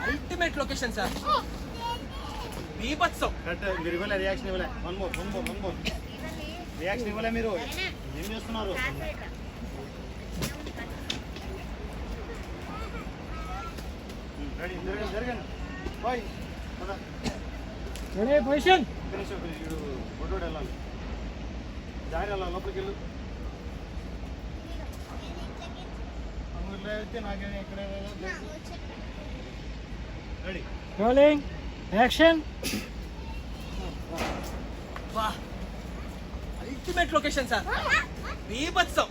Ultimate location sir. బీభత్సం. మీరు ఇవ్వలే రియాక్షన్ ఇవ్వలే. వన్ మోర్ రియాక్షన్ ఇవ్వలే. మీరు ఏం చేస్తున్నారు? జరగండి బాయ్. పొజిషన్ ఫోటో వెళ్ళాలి. జాయిన్ వెళ్ళాలి. లోపలికి వెళ్ళు. అయితే నాకేమో ఇక్కడ ready. Rolling action. Ultimate location sir. బీభత్సం.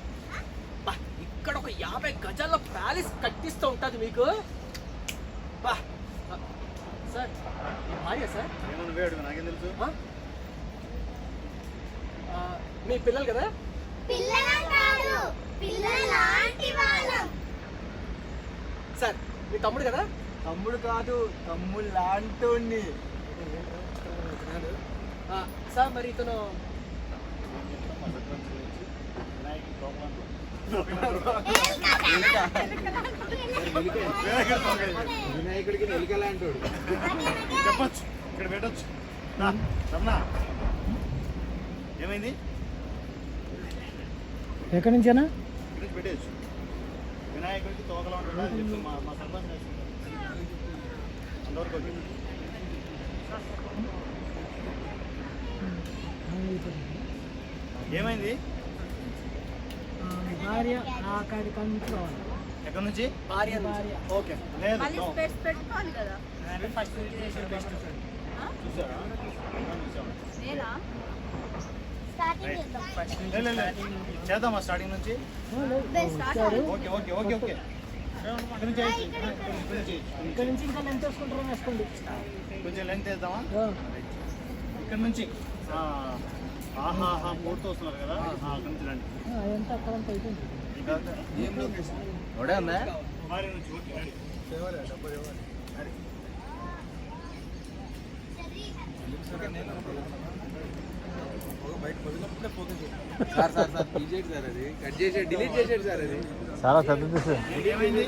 ఇక్కడ ఒక 50 గజాల ప్యాలెస్ కట్టిస్తూ ఉంటుంది మీకు. సార్ భార్య సార్. ఏమన్నా వేడు నాకేం తెలుసు. మీ పిల్లలు కదా? సార్ మీ తమ్ముడు కదా? తమ్ముడు కాదు, తమ్ముడు లాంటి. సార్ మరి ఇతను వినాయకుడికి నెలికలాంటోడు. చెప్పచ్చు, ఇక్కడ పెట్టచ్చు. రమణ ఏమైంది? ఎక్కడి నుంచేనా? ఇక్కడ నుంచి పెట్టేయచ్చు. వినాయకుడికి తోకలా ఉంటుందా అని చెప్పి మా సర్పంచ్ అంతవరకు ఓకే. ఏమైంది? భార్య అక్కడి నుంచి కావాలి. ఎక్కడి నుంచి? భార్య. ఓకే లేదు పెట్టుకోవాలి కదా. చూసారా? చేద్దామా స్టార్టింగ్ నుంచి? Okay okay okay okay. ఇక్కడ నుంచి ఇంకా లెంత్ వేసుకుంటారా? వేసుకోండి. కొంచెం లెంత్ వేద్దామా? ఇక్కడ నుంచి ఆహా పూర్తి వస్తున్నారు కదా, అక్కడ నుంచి రండి. ఎంత అక్కడంతా అయిపోయింది. ఏం లొకేషన్? ఒడే ఉందా? భారీ నుంచి ఓకే రండి. సార్ సార్ సార్ డిలీట్ చేసాడు సార్. అది చాలా పెద్ద ఏమైంది?